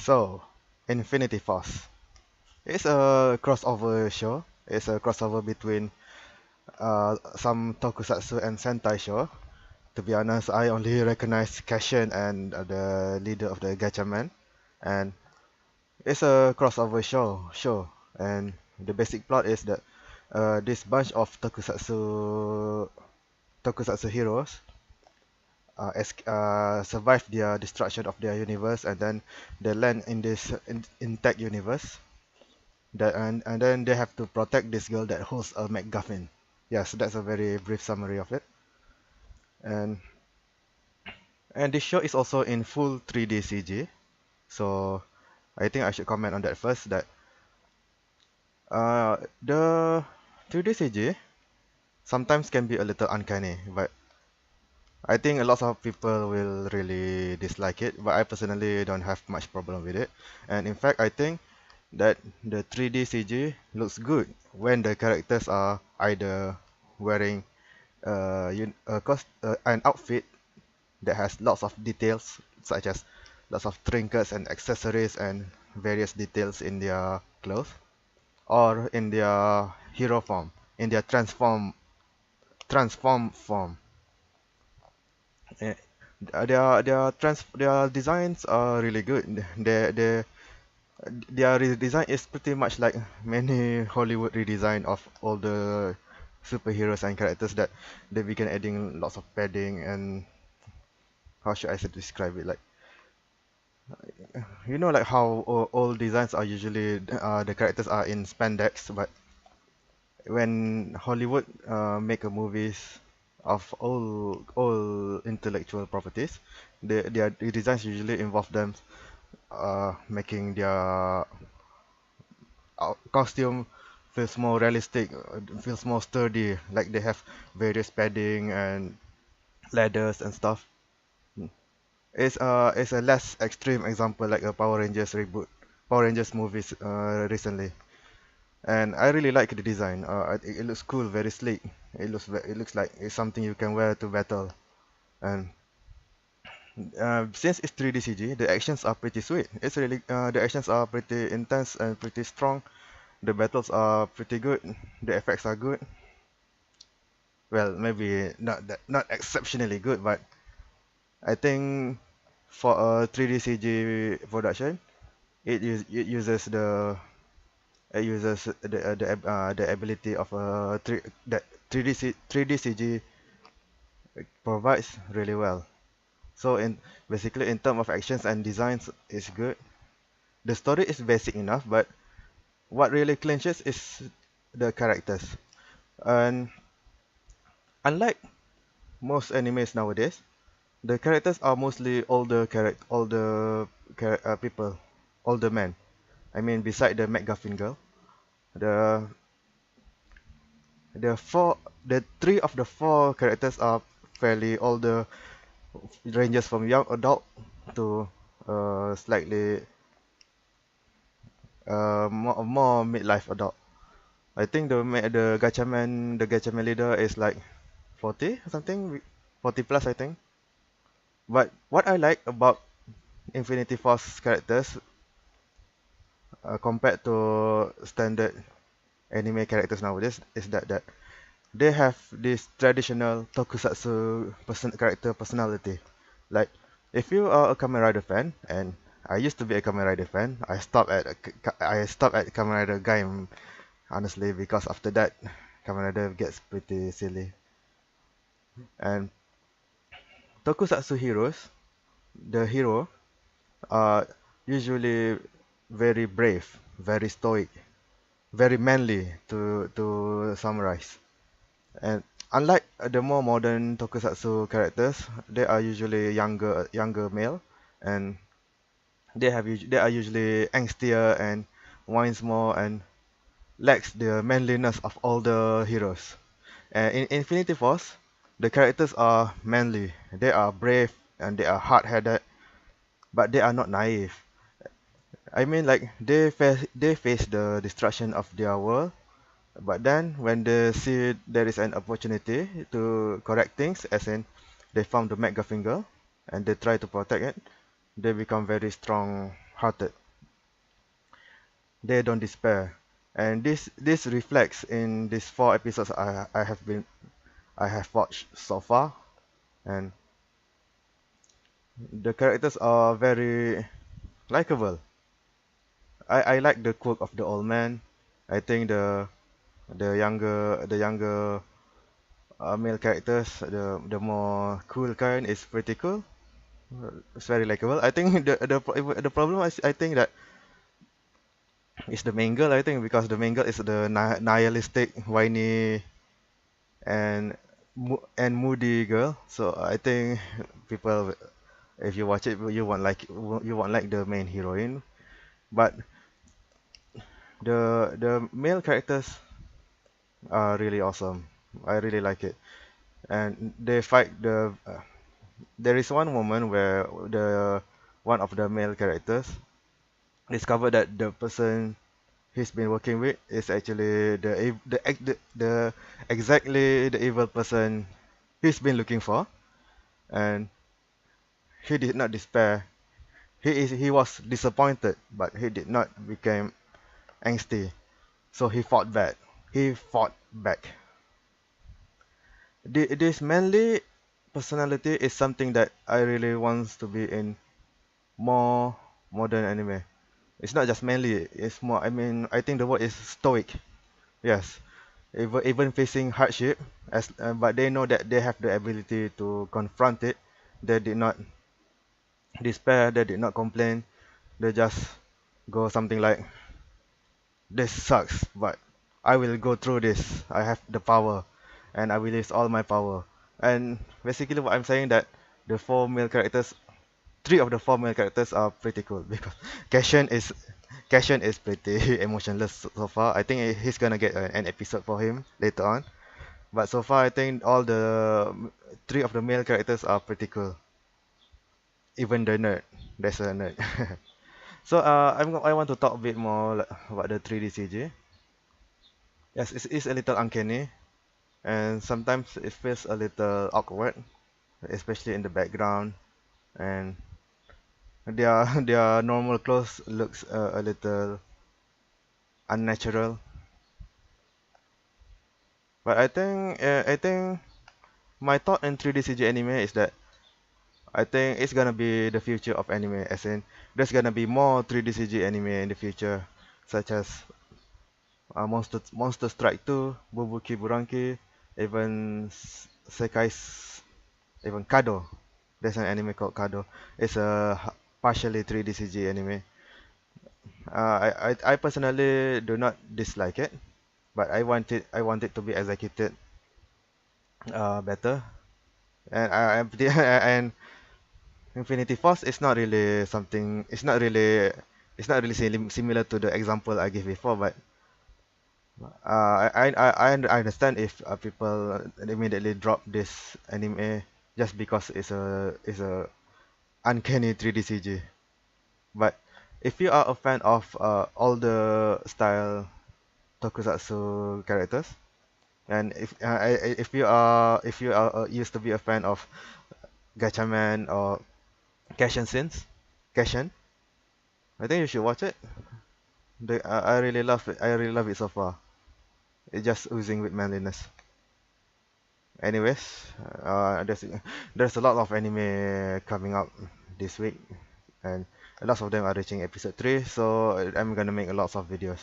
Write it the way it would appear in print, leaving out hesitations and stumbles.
So, Infinity Force. It's a crossover show. It's a crossover between some tokusatsu and sentai show. To be honest, I only recognize Cashin and the leader of the Gatchaman, and it's a crossover show. And the basic plot is that this bunch of tokusatsu heroes survive the destruction of their universe, and then they land in this intact universe. And then they have to protect this girl that holds a MacGuffin. Yes, that's a very brief summary of it. And this show is also in full 3D CG. So I think I should comment on that first. That the 3D CG sometimes can be a little uncanny, but I think a lot of people will really dislike it. But I personally don't have much problem with it. And in fact, I think that the 3D CG looks good when the characters are either wearing an outfit that has lots of details, such as lots of trinkets and accessories and various details in their clothes, or in their hero form, in their transform form. Eh, their designs are really good. Their redesign is pretty much like many Hollywood redesign of all the superheroes and characters, that they began adding lots of padding, and how should I say describe it, like like how all designs are usually the characters are in spandex, but when Hollywood make a movies of all intellectual properties, their designs usually involve them making their costume feels more realistic, feels more sturdy, like they have various padding and ladders and stuff. It's a less extreme example, like a Power Rangers reboot, Power Rangers movies recently, and I really like the design. It looks cool, very sleek. It looks like it's something you can wear to battle, and since it's 3D CG, the actions are pretty sweet. It's really the actions are pretty intense and pretty strong. The battles are pretty good. The effects are good. Well, maybe not exceptionally good, but I think for a 3D CG production, it uses the ability of a 3D CG provides really well. So basically in terms of actions and designs, it's good. The story is basic enough, but what really clinches is the characters. And unlike most animes nowadays, the characters are mostly older people, older men. I mean, beside the MacGuffin girl, the the four, the three of the four characters are fairly older, ranges from young adult to slightly more midlife adult. I think the Gatchaman leader is like 40 or something, 40 plus I think. But what I like about Infinity Force characters compared to standard anime characters nowadays is that they have this traditional tokusatsu character personality. Like, if you are a Kamen Rider fan, and I used to be a Kamen Rider fan, I stopped at Kamen Rider Gaim, honestly, because after that Kamen Rider gets pretty silly. And tokusatsu heroes, the hero are usually very brave, very stoic, very manly to summarize. And unlike the more modern tokusatsu characters, they are usually younger male, and they are usually angstier and whines more and lacks the manliness of older heroes. And in Infinity Force, the characters are manly. They are brave and they are hard-headed, but they are not naive. I mean, like they face the destruction of their world, but then when they see there is an opportunity to correct things, as in they found the MacGuffin girl and they try to protect it, they become very strong hearted. They don't despair, and this reflects in these 4 episodes I have watched so far, and the characters are very likable. I like the quirk of the old man. I think the younger male characters, the more cool kind is pretty cool. It's very likable. I think the problem is, I think that is the main girl. I think because the main girl is the nihilistic, whiny, and moody girl. So I think people, if you watch it, you won't like the main heroine. But the male characters are really awesome. I really like it, and they fight there is one moment where the one of the male characters discovered that the person he's been working with is actually the exactly the evil person he's been looking for, and he did not despair. He was disappointed, but he did not become angsty. So he fought back. He fought back. This manly personality is something that I really wants to be in more modern anime. It's not just manly. It's more. I mean, I think the word is stoic. Yes, even facing hardship, but they know that they have the ability to confront it. They did not despair. They did not complain. They just go something like, "This sucks, but I will go through this. I have the power, and I will use all my power." And basically, what I'm saying that the 4 male characters, 3 of the 4 male characters are pretty cool because Cashin is Cashin is pretty emotionless so far. I think he's gonna get an episode for him later on. But so far, I think all the 3 of the male characters are pretty cool. Even the nerd, there's a nerd. So I want to talk a bit more about the 3D CG. Yes, it's a little uncanny, and sometimes it feels a little awkward, especially in the background, and their their normal clothes looks a little unnatural. But I think my thought in 3D CG anime is that I think it's gonna be the future of anime, as in there's gonna be more 3D CG anime in the future, such as Monster Strike 2, Bubuki Buranki, even even Kado. There's an anime called Kado. It's a partially 3D CG anime. I personally do not dislike it, but I want it to be executed better. And and Infinity Force is not really something. It's not really similar to the example I gave before. But I understand if people immediately drop this anime just because it's a uncanny 3D CG. But if you are a fan of all the style tokusatsu characters, and if you are used to be a fan of Gatchaman or Cashin scenes, Cashin, I think you should watch it. I really love it. I really love it so far. It's just oozing with manliness. Anyways, there's a lot of anime coming up this week, and lots of them are reaching episode 3. So I'm gonna make a lot of videos.